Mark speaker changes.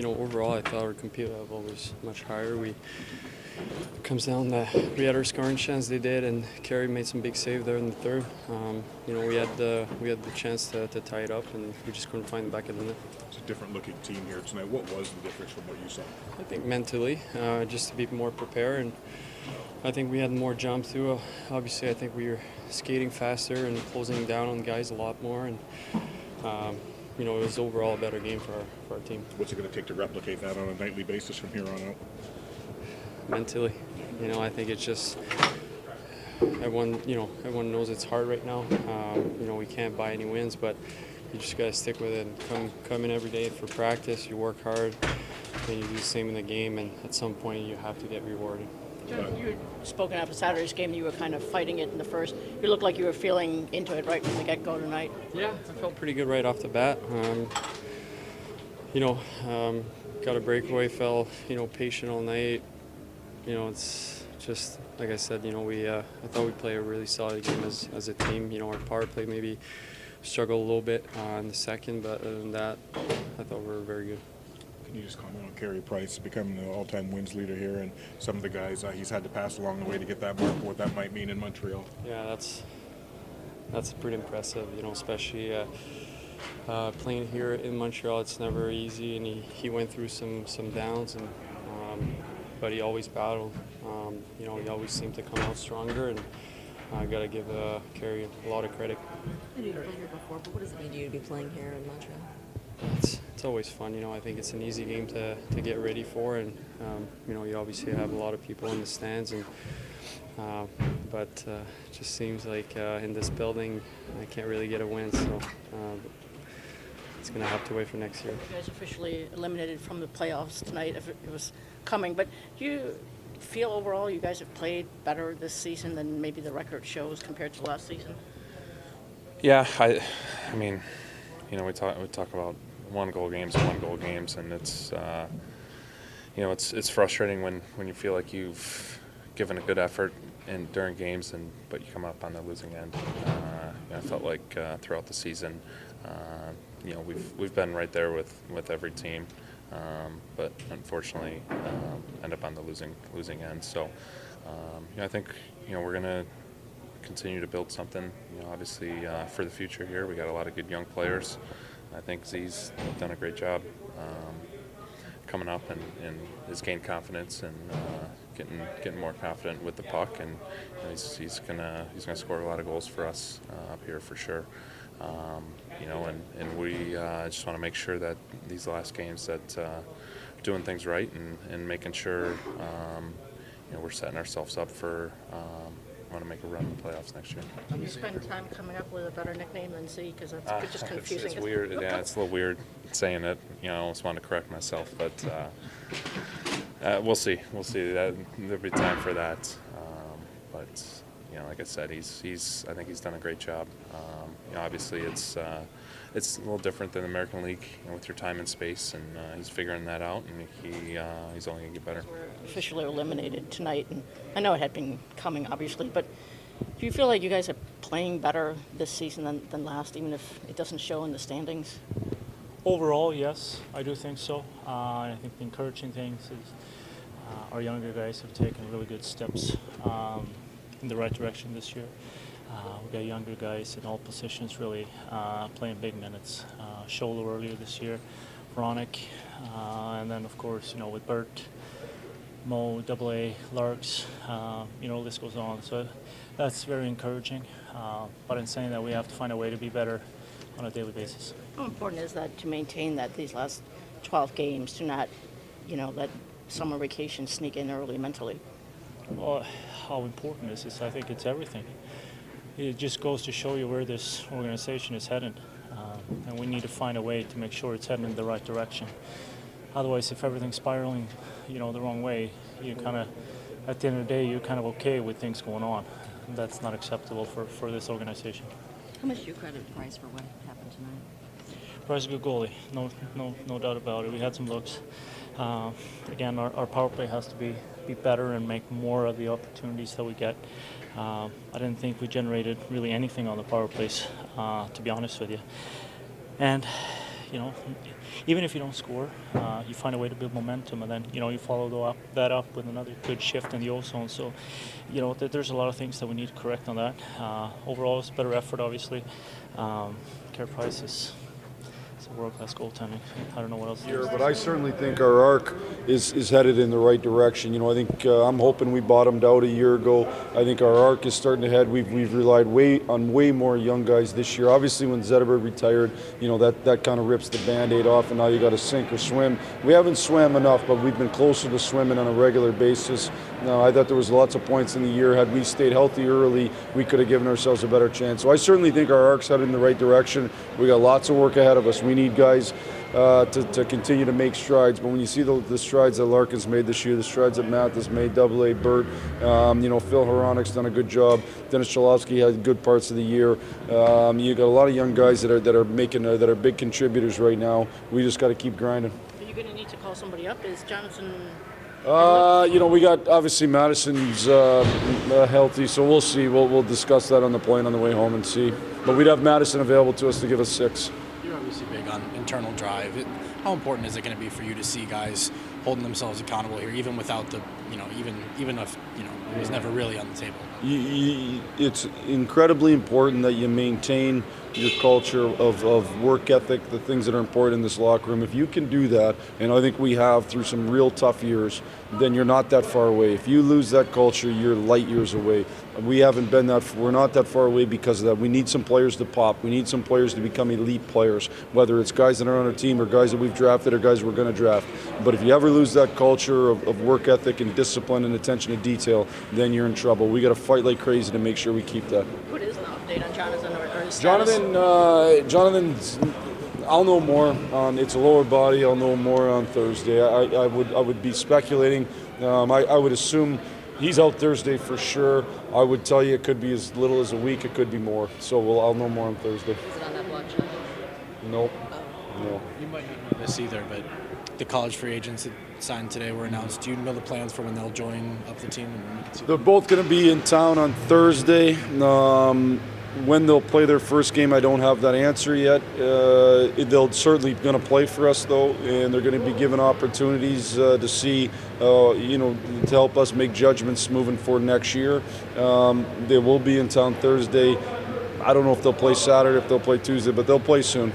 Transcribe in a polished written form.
Speaker 1: Overall, I thought our compete level was much higher. It comes down that we had our scoring chance, they did, and Carey made some big save there in the third. We had the chance to tie it up, and we just couldn't find the back of the net.
Speaker 2: It's a different-looking team here tonight. What was the difference from what you saw?
Speaker 1: I think mentally, just to be more prepared, and I think we had more jump too. Obviously, I think we were skating faster and closing down on guys a lot more, and it was overall a better game for our team.
Speaker 2: What's it going to take to replicate that on a nightly basis from here on out?
Speaker 1: Mentally, I think it's just everyone knows it's hard right now. We can't buy any wins, but you just got to stick with it and come in every day for practice. You work hard, and you do the same in the game, and at some point you have to get rewarded.
Speaker 3: John, you had spoken after Saturday's game, you were kind of fighting it in the first. You looked like you were feeling into it right from the get-go tonight.
Speaker 1: Yeah, I felt pretty good right off the bat. Got a breakaway, fell, patient all night. It's just, like I said, I thought we played a really solid game as a team. Our power play maybe struggled a little bit in the second, but other than that, I thought we were very good.
Speaker 2: Can you just comment on Carey Price becoming the all-time wins leader here, and some of the guys he's had to pass along the way to get that mark, what that might mean in Montreal?
Speaker 1: Yeah, that's pretty impressive, especially playing here in Montreal. It's never easy, and he went through some downs, and but he always battled. He always seemed to come out stronger, and I got to give Carey a lot of credit.
Speaker 4: I knew you played here before, but what does it mean to you to be playing here in Montreal?
Speaker 1: It's always fun. I think it's an easy game to get ready for, and you obviously have a lot of people in the stands, and but it just seems like in this building I can't really get a win, so it's going to have to wait for next year.
Speaker 3: You guys officially eliminated from the playoffs tonight, if it was coming, but do you feel overall you guys have played better this season than maybe the record shows compared to last season?
Speaker 5: Yeah, I mean, we talk about one-goal games, and it's it's frustrating when you feel like you've given a good effort during games, but you come up on the losing end. I felt like throughout the season, we've been right there with every team, but unfortunately end up on the losing end. So I think we're gonna continue to build something. Obviously for the future here, we got a lot of good young players. I think Z's done a great job coming up and has gained confidence and getting more confident with the puck, and he's gonna score a lot of goals for us up here for sure. And we just want to make sure that these last games that doing things right and making sure we're setting ourselves up for want to make a run in the playoffs next year.
Speaker 3: Have you spent time coming up with a better nickname than Z? Because that's just confusing.
Speaker 5: It's weird. Yeah, it's a little weird saying it. I almost want to correct myself, but we'll see. We'll see. There'll be time for that. But like I said, I think he's done a great job. Obviously, it's a little different than the American League with your time and space, and he's figuring that out, and he's only going to get better.
Speaker 3: We're officially eliminated tonight, and I know it had been coming, obviously, but do you feel like you guys are playing better this season than last, even if it doesn't show in the standings?
Speaker 6: Overall, yes, I do think so. And I think the encouraging thing is our younger guys have taken really good steps in the right direction this year. We got younger guys in all positions really playing big minutes. Scholler earlier this year, Veronic, and then of course with Bert, Mo, AA, Larks, the list goes on. So that's very encouraging. But in saying that, we have to find a way to be better on a daily basis.
Speaker 3: How important is that to maintain that these last 12 games, to not, let summer vacation sneak in early mentally?
Speaker 6: Well, how important is this? I think it's everything. It just goes to show you where this organization is headed. And we need to find a way to make sure it's heading in the right direction. Otherwise, if everything's spiraling, the wrong way, you kind of, at the end of the day, you're kind of okay with things going on. And that's not acceptable for this organization.
Speaker 4: How much do you credit Price for what happened tonight?
Speaker 6: Price is a good goalie, no doubt about it. We had some looks. Again, our power play has to be better and make more of the opportunities that we get. I didn't think we generated really anything on the power plays, to be honest with you. And, even if you don't score, you find a way to build momentum, and then you follow that up with another good shift in the O zone. So, there's a lot of things that we need to correct on that. Overall, it's a better effort, obviously. Carey Price is a world-class goaltending. I don't know what else.
Speaker 7: But I certainly think our arc is headed in the right direction. I think I'm hoping we bottomed out a year ago. I think our arc is starting to head. We've relied on way more young guys this year. Obviously, when Zetterberg retired, that kind of rips the Band-Aid off, and now you got to sink or swim. We haven't swam enough, but we've been closer to swimming on a regular basis. I thought there was lots of points in the year. Had we stayed healthy early, we could have given ourselves a better chance. So I certainly think our arc's headed in the right direction. We got lots of work ahead of us. We need guys to continue to make strides. But when you see the strides that Larkin's made this year, the strides that Matt has made, AA Bert, Phil Hronik's done a good job. Dennis Cholowski had good parts of the year. You got a lot of young guys that are big contributors right now. We just got to keep grinding.
Speaker 3: Are you going to need to call somebody up? Is Jonathan?
Speaker 7: We got obviously Madison's healthy, so we'll see. We'll discuss that on the plane on the way home and see. But we'd have Madison available to us to give us 6.
Speaker 8: You're obviously big on internal drive. How important is it going to be for you to see guys holding themselves accountable here, even without the, even if it was never really on the table?
Speaker 7: It's incredibly important that you maintain your culture of work ethic, the things that are important in this locker room. If you can do that, and I think we have through some real tough years, then you're not that far away. If you lose that culture, you're light years away. We're not that far away because of that. We need some players to pop. We need some players to become elite players, whether it's guys that are on our team or guys that we've drafted or guys we're going to draft. But if you ever lose that culture of work ethic and discipline and attention to detail, then you're in trouble. We got to fight like crazy to make sure we keep that.
Speaker 3: What is the update on Jonathan or his status?
Speaker 7: Jonathan's. I'll know more. It's a lower body. I'll know more on Thursday. I would be speculating. I would assume he's out Thursday for sure. I would tell you it could be as little as a week. It could be more. So I'll know more on Thursday.
Speaker 4: Is it on that block sheet?
Speaker 7: Nope. No.
Speaker 8: You might not know this either, but the college free agents that signed today were announced. Do you know the plans for when they'll join up the team?
Speaker 7: They're both going to be in town on Thursday. When they'll play their first game, I don't have that answer yet. They'll certainly going to play for us, though, and they're going to be given opportunities to see, to help us make judgments moving forward next year. They will be in town Thursday. I don't know if they'll play Saturday, if they'll play Tuesday, but they'll play soon.